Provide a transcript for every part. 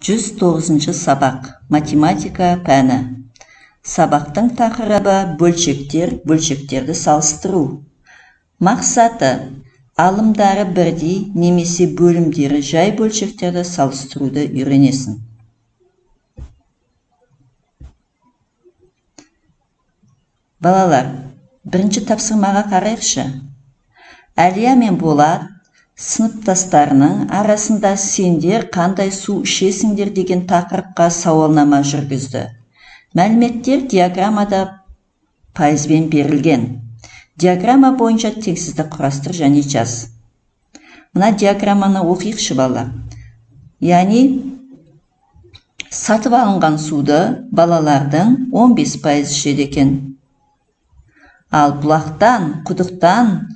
109 сабақ математика пәні. Сабақтың тақырыбы бөлшектер, бөлшектерді салыстыру. Мақсаты алымдары бірдей немесе бөлімдері жай бөлшектерді салыстыруды үйренесің. Балалар, бірінші тапсырмаға қарайықшы. Әлия мен Болат сыныптастарының арасында сендер қандай су ішесіңдер деген тақырыпқа сауалнама жүргізді. Мәліметтер диаграммада пайызбен берілген. Диаграмма бойынша теңсіздік құрастыр және жаз. Мына диаграмманы оқиықшы балалар. Яғни сатып алынған суды балалардың 15% ішеді екен. Ал бұлақтан, құдықтан,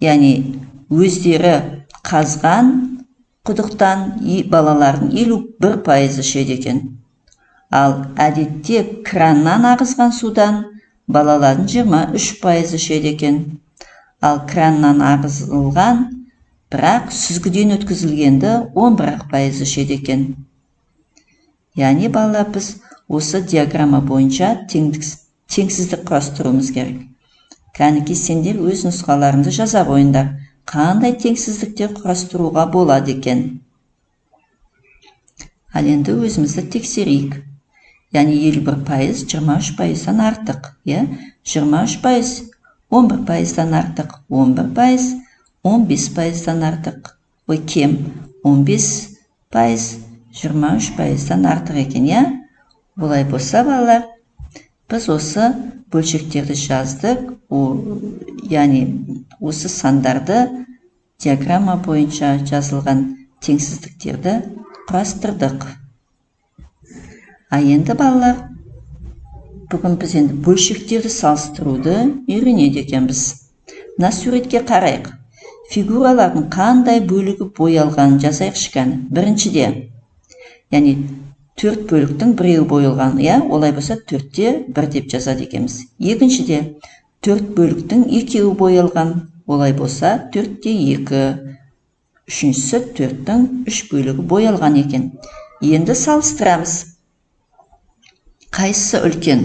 яғни өздері қазған құдықтан балалардың 51% ішеді екен. Ал әдетте краннан ағызған судан балалардың 23% ішеді екен. Ал краннан ағызылған, бірақ сүзгіден өткізілгенді 11% ішеді екен. Яғни балалар, біз осы диаграмма бойынша теңсіздік құрастыруымыз керек. Кәнеки сендер өз нұсқаларыңды жаза қойыңдар. Қандай теңсіздіктер құрастыруға болады екен? Ал енді өзімізді тексерейік. Яғни 51% 23%-дан артық. 23% 11%-дан артық. 11% 15%-дан артық. Ой, кем. 15% 23%-дан артық екен. Олай болса, балалар, біз осы бөлшектерді жаздық, яғни осы сандарды диаграмма бойынша жазылған теңсіздіктерді құрастырдық. Енді балалар, бүгін біз енді бөлшектерді салыстыруды үйренеді екенбіз. Мына суретке қарайық. Фигуралардың қандай бөлігі боялғанын жазайықшы кәні. Біріншіде, яғни 4 бөліктің біреуі боялған, олай болса 4-те 1 деп жазады екенбіз. Екіншіде, 4 бөліктің 2-і боялған, олай болса 4-те 2. Үшіншісі 4-тің 3 бөлігі боялған екен. Енді салыстырамыз. Қайсысы үлкен?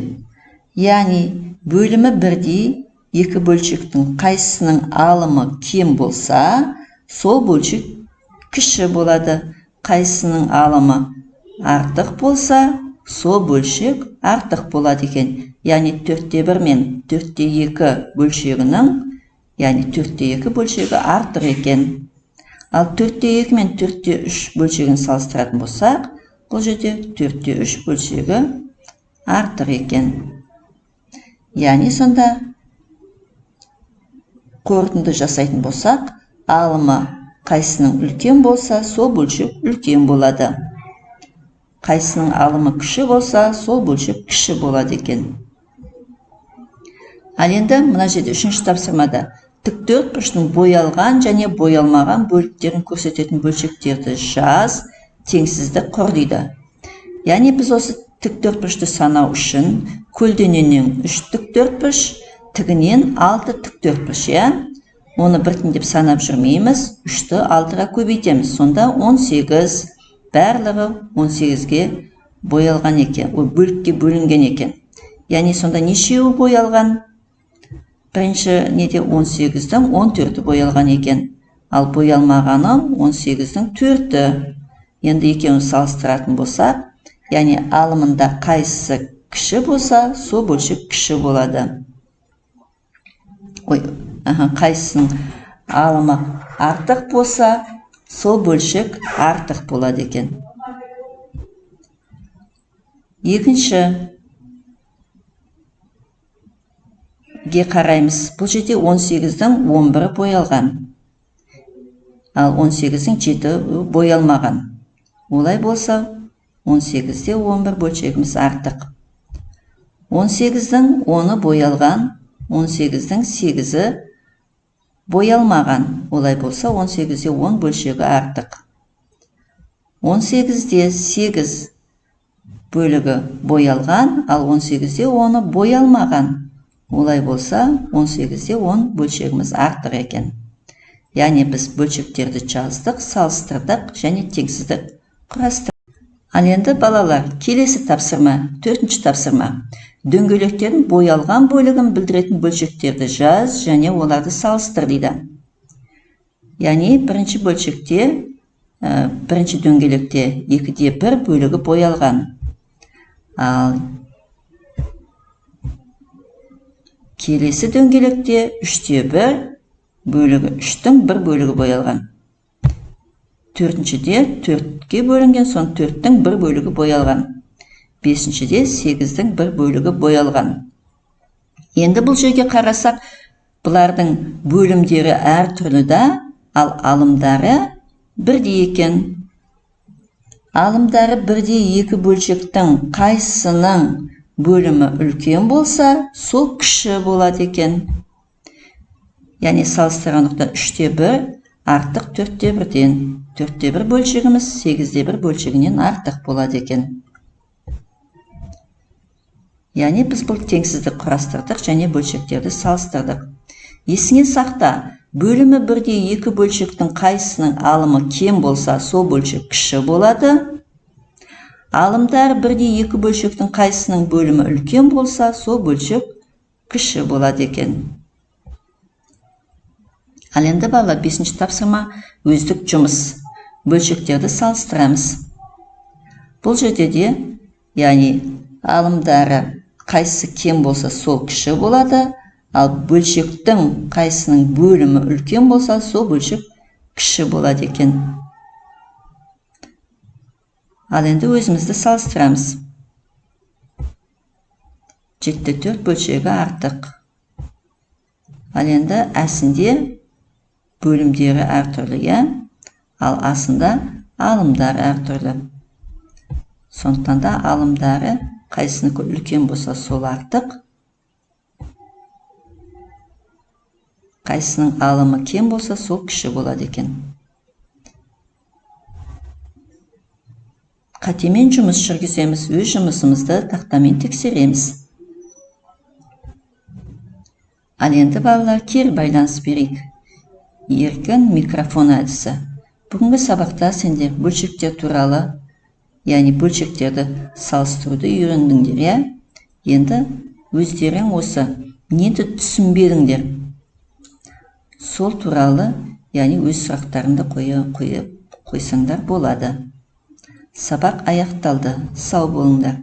Яғни бөлімі бірдей 2 бөлшектің қайсысының алымы кем болса, сол бөлшек кіші болады. Қайсысының алымы артық болса, сол бөлшек артық болады екен. Яғни 4-те 1 мен 4-те 2 бөлшегінің, яғни 4-те 2 бөлшегі артық екен. Ал 4-те 2 мен 4-те 3 бөлшегін салыстыратын болсақ, бұл жерде 4-те 3 бөлшегі артық екен. Яғни сонда қорытынды жасайтын болсақ, алымы қайсының үлкен болса, сол бөлшек үлкен болады. Қайсының алымы кіші болса, сол бөлшек кіші болады екен. Ал енді мына жерде 3-ші тапсырмада тіктөртбұрыштың боялған және боялмаған бөліктерін көрсететін бөлшектерді жаз, теңсіздік құр дейді. Яғни біз осы тіктөртбұрышты санау үшін көлденеңнен 3 тіктөртбұрыш, тігінен 6 тіктөртбұрыш. Оны біртіндеп санап жүрмейміз, 3-ті 6-ға көбейтеміз. Сонда 18, барлығы 18-ге боялған екен, бөлікке бөлінген екен. Яғни сонда нешеуі боялған? Бірінші неде 18-дің 14-і боялған екен. Ал боялмағаны 18-дің 4-і. Енді екеуін салыстыратын болса, яғни алымында қайсысы кіші болса, сол бөлшек кіші болады. Қайсының алымы артық болса, сол бөлшек артық болады екен. Екіншіге қараймыз. Бұл жерде 18-дің 11-і боялған. Ал 18-дің 7-і боялмаған. Олай болса, 18-де 11 бөлшегіміз артық. 18-дің 10-і боялған, 18-дің 8-і боялмаған. Олай болса, 18-де 10 бөлшегі артық. 18-де 8 бөлігі боялған, ал 18-де 10-і боялмаған. Олай болса, 18-де 10 бөлшегіміз артық екен. Яғни біз бөлшектерді жаздық, салыстырдық және теңсіздік құрастырдық. Ал енді балалар, келесі тапсырма, 4-ші тапсырма. Дөңгелектердің боялған бөлігін білдіретін бөлшектерді жаз және оларды салыстыр дейді. Яғни бірінші бөлшекте, бірінші дөңгелекте 2/1 бөлігі боялған. Ал келесі дөңгелекте 3/1 бөлігі, 3-тің 1 бөлігі боялған. Төртіншіде 4-ке бөлінген, сон 4-тің 1 бөлігі боялған. Бесіншіде 8-дің 1 бөлігі боялған. Енді бұл жерге қарасақ, бұлардың бөлімдері әр түрлі да, ал алымдары бірдей екен. Алымдары бірдей екі бөлшектің қайсының бөлімі үлкен болса, сол кіші болады екен. Яғни салыстырған нұқта 3/1 артық 4/1-ден. 4/1 бөлшегіміз 8/1 бөлшегінен артық болады екен. Яғни біз бұл теңсіздік құрастырдық және бөлшектерді салыстырдық. Есіңе сақта, бөлімі бірдей екі бөлшектің қайсының алымы кем болса, сол бөлшек кіші болады. Алымдар бірдей екі бөлшектің қайсының бөлімі үлкен болса, сол бөлшек кіші болады екен. Ал енді бала, 5-ші тапсырма өздік жұмыс. Бөлшектерді салыстырамыз. Бұл жерде де, яғни алымдары қайсы кем болса, сол кіші болады, ал бөлшектің қайсының бөлімі үлкен болса, сол бөлшек кіші болады екен. Ал енді өзімізді салыстырамыз. 7/4 бөлшегі артық. Ал енді әсінде бөлімдері әртүрлі, ал асында алымдар әртүрлі. Сондықтан да алымдары қайсынікі үлкен болса, сол артық. Қайсының алымы кем болса, сол кіші болады екен. Қатемен жұмыс жүргіземіз, өз жұмысымызды тақтамен тексереміз. Ал енді балалар, кері байланыс берейік. Еркін микрофон әдісі. Бүгінгі сабақта сендер бөлшектер туралы, яғни бөлшектерді салыстыруды үйрендіңдер. Енді өздерің осы нені түсінбедіңдер, сол туралы, яғни өз сұрақтарыңды қойсаңдар болады. Сабақ аяқталды. Сау болыңдар.